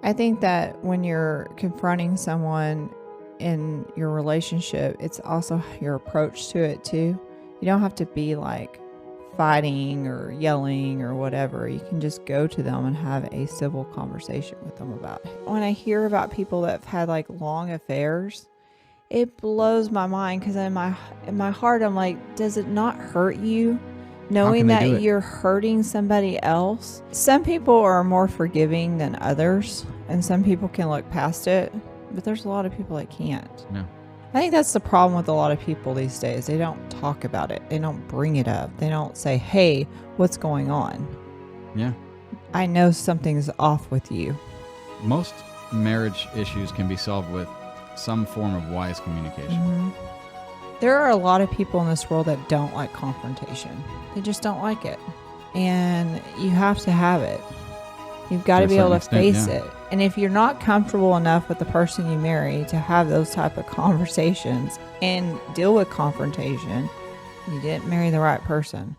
I think that when you're confronting someone in your relationship, it's also your approach to it too. You don't have to be like fighting or yelling or whatever. You can just go to them and have a civil conversation with them about it. When I hear about people that have had like long affairs, it blows my mind, because in my heart I'm like, does it not hurt you knowing that you're hurting somebody else? Some people are more forgiving than others, and some people can look past it, but there's a lot of people that can't. No. I think that's the problem with a lot of people these days. They don't talk about it. They don't bring it up. They don't say, hey, what's going on? Yeah. I know something's off with you. Most marriage issues can be solved with some form of wise communication. Mm-hmm. There are a lot of people in this world that don't like confrontation. They just don't like it. And you have to have it. You've got to be able to face it. And if you're not comfortable enough with the person you marry to have those type of conversations and deal with confrontation, you didn't marry the right person.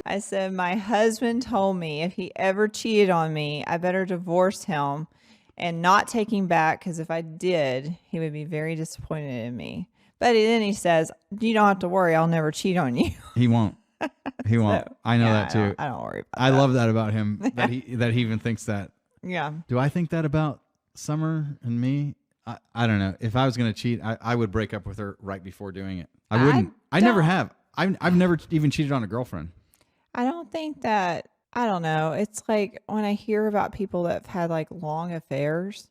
I said, my husband told me if he ever cheated on me, I better divorce him and not take him back, because if I did, he would be very disappointed in me. But then he says, you don't have to worry, I'll never cheat on you. He won't. He won't. So, I know that too. I don't worry about that. I love that about him, that he even thinks that. Yeah. Do I think that about Summer and me? I don't know. If I was going to cheat, I would break up with her right before doing it. I wouldn't. I never have. I've never even cheated on a girlfriend. I don't think that, I don't know. It's like when I hear about people that have had like long affairs,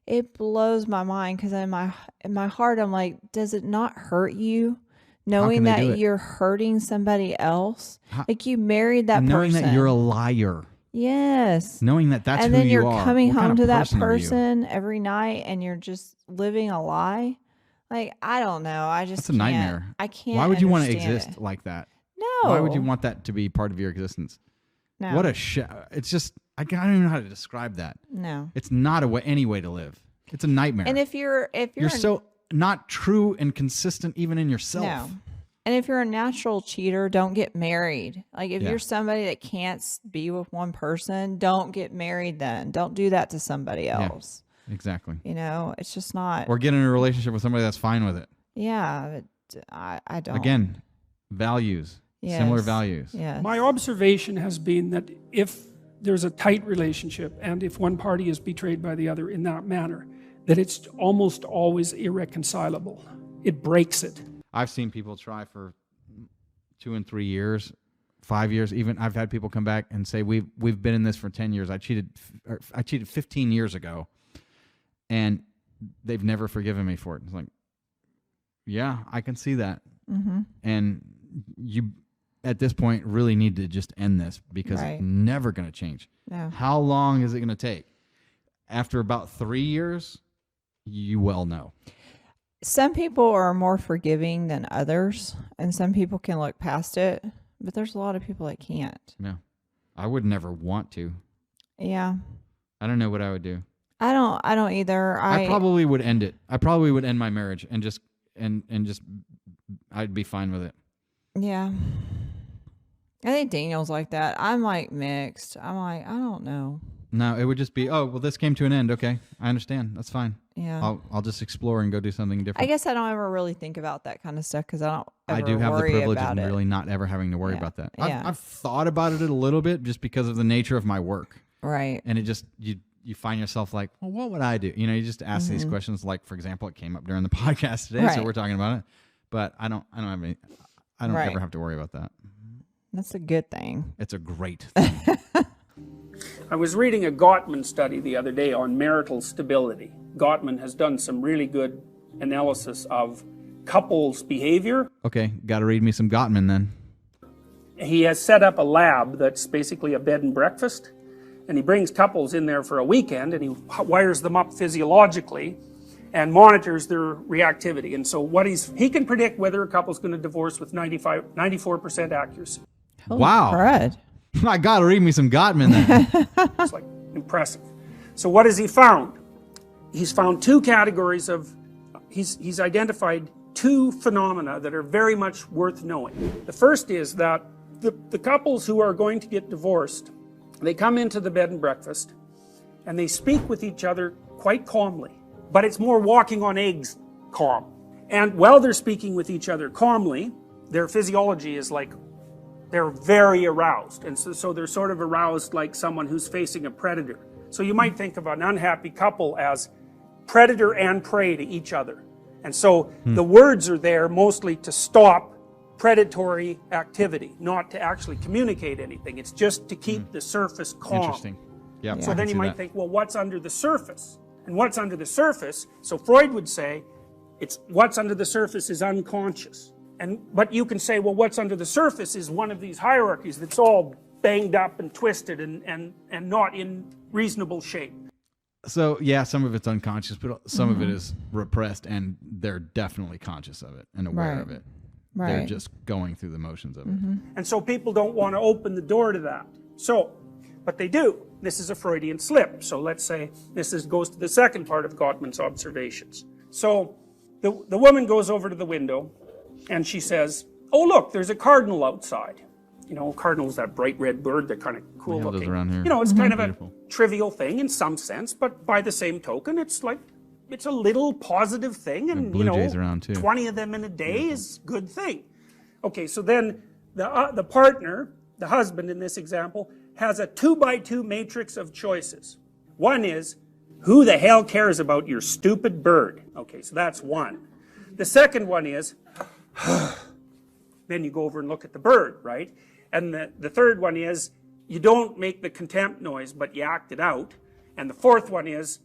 it blows my mind, because in my heart I'm like, does it not hurt you knowing that you're hurting somebody else? Like you married that person. Knowing that you're a liar. Yes. Knowing that that's who you are. And then you're coming home to that person every night and you're just living a lie. Like, I don't know. I just That's a nightmare. I can't. Why would you want to exist like that? No. Why would you want that to be part of your existence? No. What a it's just, I don't even know how to describe that. No. It's not any way to live. It's a nightmare. And if you're so not true and consistent even in yourself. No. And if you're a natural cheater, don't get married. Like if you're somebody that can't be with one person, don't get married then. Don't do that to somebody else. Yeah, exactly. You know, it's just not. Or get in a relationship with somebody that's fine with it. Yeah, but I don't. Again, values. Yes. Similar values. Yes. My observation has been that if there's a tight relationship and if one party is betrayed by the other in that manner, that it's almost always irreconcilable. It breaks it. I've seen people try for 2 and 3 years, 5 years. Even I've had people come back and say, we've been in this for 10 years. I cheated 15 years ago, and they've never forgiven me for it. It's like, yeah, I can see that. Mm-hmm. And you, at this point, really need to just end this, because it's never going to change. No. How long is it going to take? After about 3 years, you well know. Some people are more forgiving than others, and some people can look past it, but there's a lot of people that can't. Yeah. I would never want to. Yeah. I don't know what I would do. I don't either. I probably would end it. I probably would end my marriage and just I'd be fine with it. Yeah. I think Daniel's like that. I'm like mixed. I'm like, I don't know. No, it would just be, oh, well, this came to an end. Okay, I understand. That's fine. Yeah. I'll just explore and go do something different. I guess I don't ever really think about that kind of stuff, because I don't ever I do have the worry privilege about of it. really not ever having to worry about that. Yeah. I've thought about it a little bit just because of the nature of my work. Right. And it just, you find yourself like, well, what would I do? You know, you just ask these questions. Like, for example, it came up during the podcast today, so we're talking about it. But I don't have any, I don't ever have to worry about that. That's a good thing. It's a great thing. I was reading a Gottman study the other day on marital stability. Gottman has done some really good analysis of couples' behavior. Okay, got to read me some Gottman then. He has set up a lab that's basically a bed and breakfast, and he brings couples in there for a weekend, and he wires them up physiologically and monitors their reactivity. And so he can predict whether a couple's going to divorce with 94% accuracy. Holy crud. I got to read me some Gottman then. It's like impressive. So what has he found? He's found two categories of, he's identified two phenomena that are very much worth knowing. The first is that the couples who are going to get divorced, they come into the bed and breakfast and they speak with each other quite calmly, but it's more walking on eggs calm. And while they're speaking with each other calmly, their physiology is like they're very aroused, and so they're sort of aroused like someone who's facing a predator. So you might think of an unhappy couple as predator and prey to each other. And so the words are there mostly to stop predatory activity, not to actually communicate anything. It's just to keep the surface calm. Interesting. Yep. So then you might think, well, what's under the surface? And what's under the surface, so Freud would say, it's what's under the surface is unconscious. But you can say, well, what's under the surface is one of these hierarchies that's all banged up and twisted and not in reasonable shape. So yeah, some of it's unconscious, but some of it is repressed, and they're definitely conscious of it and aware of it. Right. They're just going through the motions of it. And so people don't want to open the door to that. So, but they do. This is a Freudian slip. So let's say goes to the second part of Gottman's observations. So the woman goes over to the window and she says, oh look, there's a cardinal outside. You know, cardinal is that bright red bird, they're kind of cool looking. Those around here. You know, it's kind of Beautiful. a trivial thing in some sense, but by the same token, it's like, it's a little positive thing, and blue jays around too. 20 of them in a day is a good thing. Okay, so then the partner, the husband in this example, has a 2x2 matrix of choices. One is, who the hell cares about your stupid bird? Okay, so that's one. The second one is, then you go over and look at the bird, right? And the third one is, you don't make the contempt noise, but you act it out. And the fourth one is,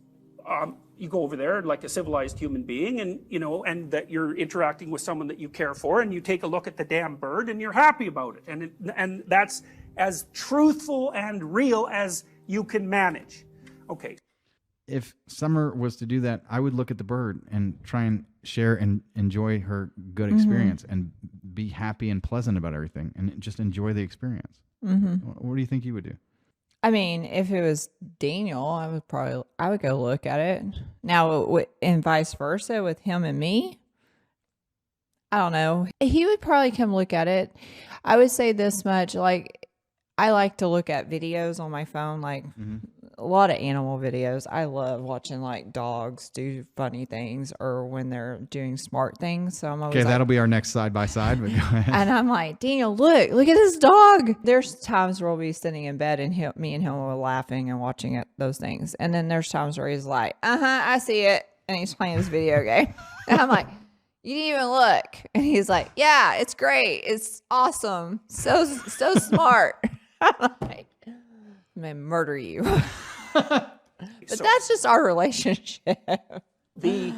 you go over there like a civilized human being, and you know, and that you're interacting with someone that you care for, and you take a look at the damn bird, and you're happy about it, and that's as truthful and real as you can manage. Okay. If Summer was to do that, I would look at the bird and try and share and enjoy her good experience and be happy and pleasant about everything, and just enjoy the experience. What do you think you would do? I mean, if it was Daniel, I would go look at it. Now, and vice versa with him and me, I don't know. He would probably come look at it. I would say this much, like, I like to look at videos on my phone, like a lot of animal videos. I love watching like dogs do funny things or when they're doing smart things. So I'm always okay, that'll be our next side by side. But go ahead. And I'm like, Daniel, look at this dog. There's times where we'll be sitting in bed and me and him will be laughing and watching those things. And then there's times where he's like, I see it. And he's playing this video game. And I'm like, you didn't even look. And he's like, yeah, it's great. It's awesome. So smart. I'm like, I'm going to murder you. But so, that's just our relationship. The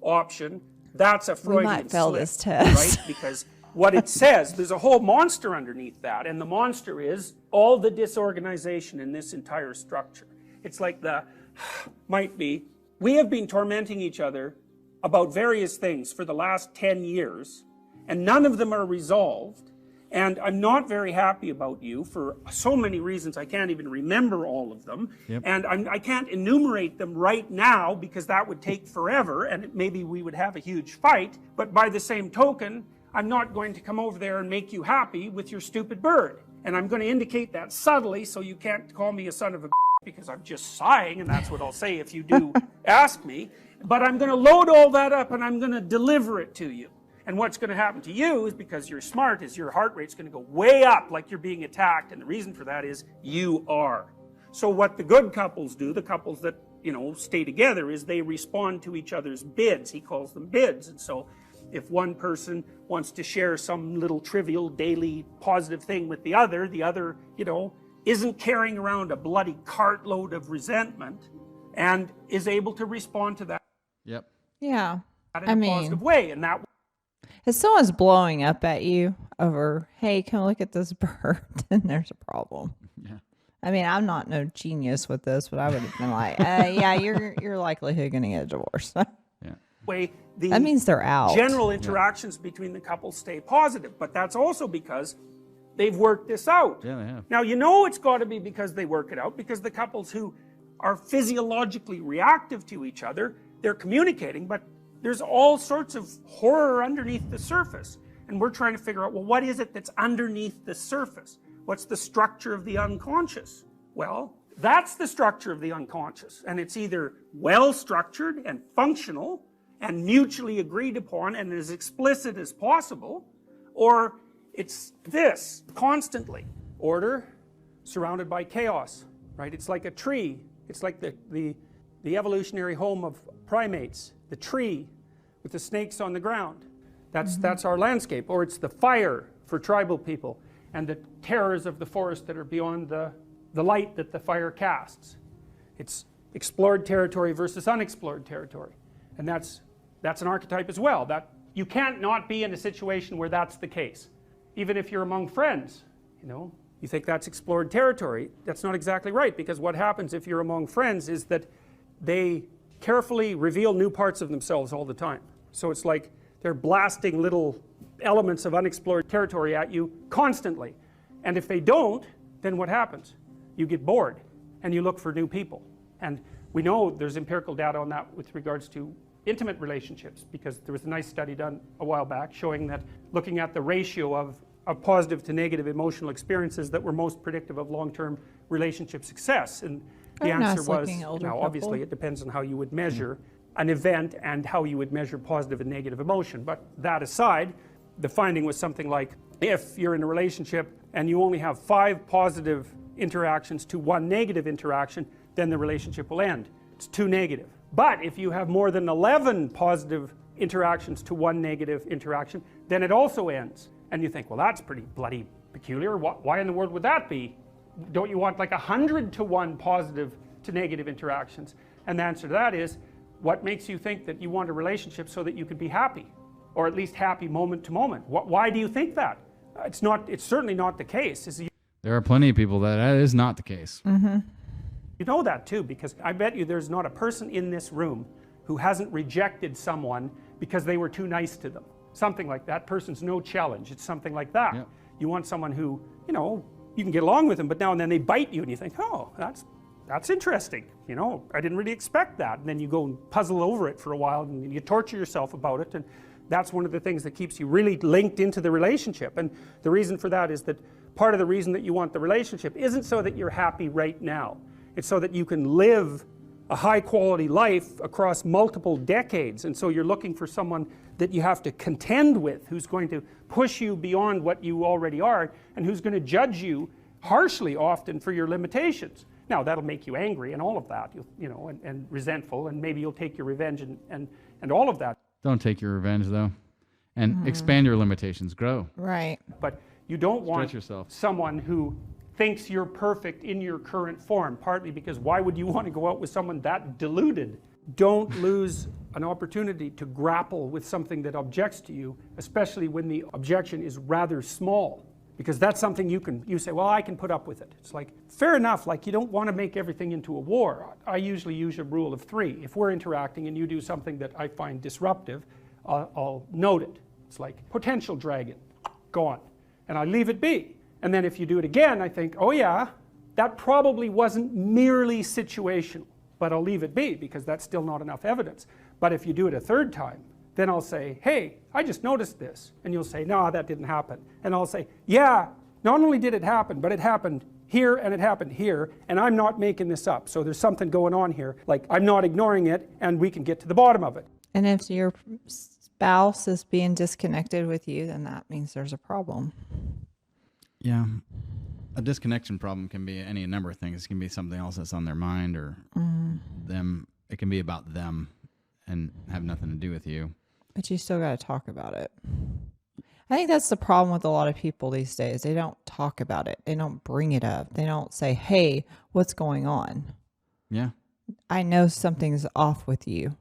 option, that's a Freudian we might fail slip, this test. right? Because what it says, there's a whole monster underneath that, and the monster is all the disorganization in this entire structure. It's like we have been tormenting each other about various things for the last 10 years, and none of them are resolved. And I'm not very happy about you for so many reasons. I can't even remember all of them. Yep. And I can't enumerate them right now because that would take forever and maybe we would have a huge fight. But by the same token, I'm not going to come over there and make you happy with your stupid bird. And I'm going to indicate that subtly so you can't call me a son of a because I'm just sighing, and that's what I'll say if you do ask me. But I'm going to load all that up and I'm going to deliver it to you. And what's going to happen to you is, because you're smart, is your heart rate's going to go way up like you're being attacked, and the reason for that is you are. So what the good couples do, the couples that, you know, stay together, is they respond to each other's bids. He calls them bids. And so if one person wants to share some little trivial daily positive thing with the other, you know, isn't carrying around a bloody cartload of resentment and is able to respond to that. Yep. Yeah. In a positive way. And that, if someone's blowing up at you over, hey, come look at this bird, then there's a problem. Yeah. I mean, I'm not no genius with this, but I would have been like, yeah, you're likely going to get a divorce. Yeah. Way that means they're out. General interactions between the couples stay positive, but that's also because they've worked this out. Yeah, they have. Now, you know it's got to be because they work it out, because the couples who are physiologically reactive to each other, they're communicating, but There's all sorts of horror underneath the surface. And we're trying to figure out, well, what is it that's underneath the surface? What's the structure of the unconscious? Well, that's the structure of the unconscious. And it's either well structured and functional and mutually agreed upon and as explicit as possible, or it's this, constantly. Order surrounded by chaos, right? It's like a tree. It's like the evolutionary home of primates, the tree with the snakes on the ground. That's our landscape. Or it's the fire for tribal people and the terrors of the forest that are beyond the light that the fire casts. It's explored territory versus unexplored territory. And that's an archetype as well. That you can't not be in a situation where that's the case. Even if you're among friends, you think that's explored territory. That's not exactly right, because what happens if you're among friends is that they carefully reveal new parts of themselves all the time. So it's like they're blasting little elements of unexplored territory at you constantly. And if they don't, then what happens? You get bored and you look for new people. And we know there's empirical data on that with regards to intimate relationships, because there was a nice study done a while back showing that looking at the ratio of positive to negative emotional experiences that were most predictive of long-term relationship success. And the answer was, obviously it depends on how you would measure an event and how you would measure positive and negative emotion. But that aside, the finding was something like, if you're in a relationship and you only have 5 positive interactions to 1 negative interaction, then the relationship will end. It's too negative. But if you have more than 11 positive interactions to 1 negative interaction, then it also ends. And you think, well, that's pretty bloody peculiar. Why in the world would that be? Don't you want like 100 to 1 positive to negative interactions? And the answer to that is, what makes you think that you want a relationship so that you can be happy? Or at least happy moment to moment? Why do you think that? It's certainly not the case. There are plenty of people that is not the case. Mm-hmm. You know that too, because I bet you there's not a person in this room who hasn't rejected someone because they were too nice to them. Something like that. Person's no challenge. It's something like that. Yep. You want someone who, you can get along with them, but now and then they bite you and you think, oh, that's interesting. I didn't really expect that. And then you go and puzzle over it for a while and you torture yourself about it. And that's one of the things that keeps you really linked into the relationship. And the reason for that is that part of the reason that you want the relationship isn't so that you're happy right now. It's so that you can live a high quality life across multiple decades. And so you're looking for someone that you have to contend with, who's going to push you beyond what you already are, and who's going to judge you harshly often for your limitations. Now that'll make you angry and all of that, and resentful, and maybe you'll take your revenge and all of that. Don't take your revenge though, and expand your limitations, grow. Right. But you don't want yourself. Someone who thinks you're perfect in your current form, partly because why would you want to go out with someone that deluded? Don't lose an opportunity to grapple with something that objects to you, especially when the objection is rather small, because that's something you say, well, I can put up with it. It's like, fair enough, like you don't want to make everything into a war. I usually use a rule of 3. If we're interacting and you do something that I find disruptive, I'll note it. It's like, potential dragon, gone. And I leave it be. And then if you do it again, I think, oh yeah, that probably wasn't merely situational, but I'll leave it be because that's still not enough evidence. But if you do it a 3rd time, then I'll say, hey, I just noticed this. And you'll say, no, that didn't happen. And I'll say, yeah, not only did it happen, but it happened here and it happened here, and I'm not making this up. So there's something going on here. Like, I'm not ignoring it, and we can get to the bottom of it. And if your spouse is being disconnected with you, then that means there's a problem. Yeah. A disconnection problem can be any number of things. It can be something else that's on their mind or them. It can be about them and have nothing to do with you. But you still got to talk about it. I think that's the problem with a lot of people these days. They don't talk about it. They don't bring it up. They don't say, hey, what's going on? Yeah. I know something's off with you.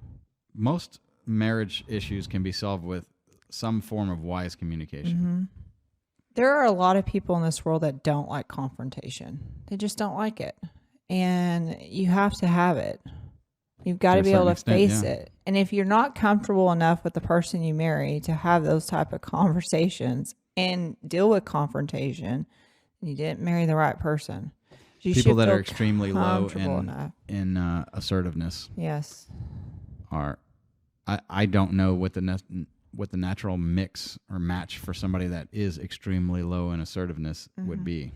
Most marriage issues can be solved with some form of wise communication. Mm-hmm. There are a lot of people in this world that don't like confrontation. They just don't like it. And you have to have it. You've got to be able to face it. And if you're not comfortable enough with the person you marry to have those type of conversations and deal with confrontation, you didn't marry the right person. You people that are extremely low in assertiveness. Yes. I I don't know what the natural mix or match for somebody that is extremely low in assertiveness would be.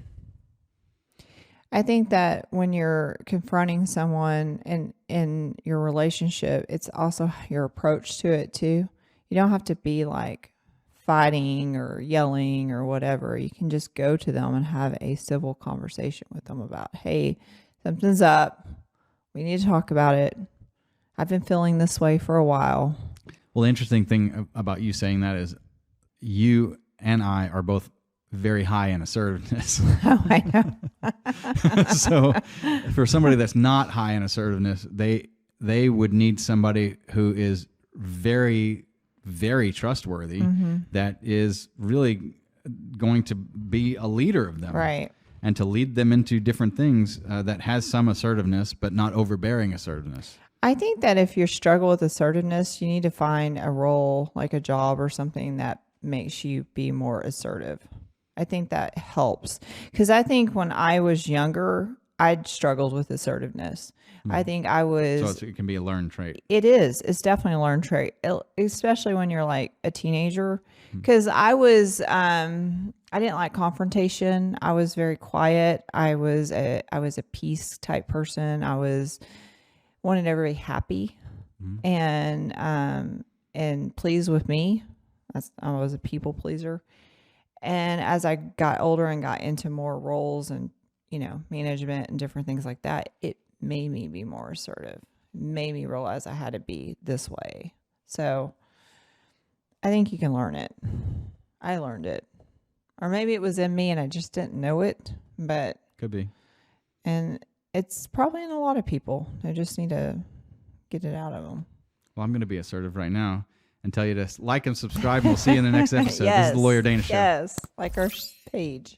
I think that when you're confronting someone in your relationship, it's also your approach to it too. You don't have to be like fighting or yelling or whatever. You can just go to them and have a civil conversation with them about, hey, something's up. We need to talk about it. I've been feeling this way for a while. Well, the interesting thing about you saying that is you and I are both very high in assertiveness. Oh, I know. So for somebody that's not high in assertiveness, they would need somebody who is very, very trustworthy, that is really going to be a leader of them. Right. And to lead them into different things that has some assertiveness, but not overbearing assertiveness. I think that if you struggle with assertiveness, you need to find a role, like a job or something that makes you be more assertive. I think that helps. Because I think when I was younger, I'd struggled with assertiveness. I think I was... So it can be a learned trait. It is. It's definitely a learned trait, especially when you're like a teenager. Because I was... I didn't like confrontation. I was very quiet. I was a peace type person. I wanted everybody happy and pleased with me. I was a people pleaser. And as I got older and got into more roles and, management and different things like that, it made me be more assertive. It made me realize I had to be this way. So I think you can learn it. I learned it. Or maybe it was in me and I just didn't know it, but could be. And it's probably in a lot of people. They just need to get it out of them. Well, I'm going to be assertive right now and tell you to like and subscribe. We'll see you in the next episode. Yes, This is the Lawyer Dana Show. Yes, like our page.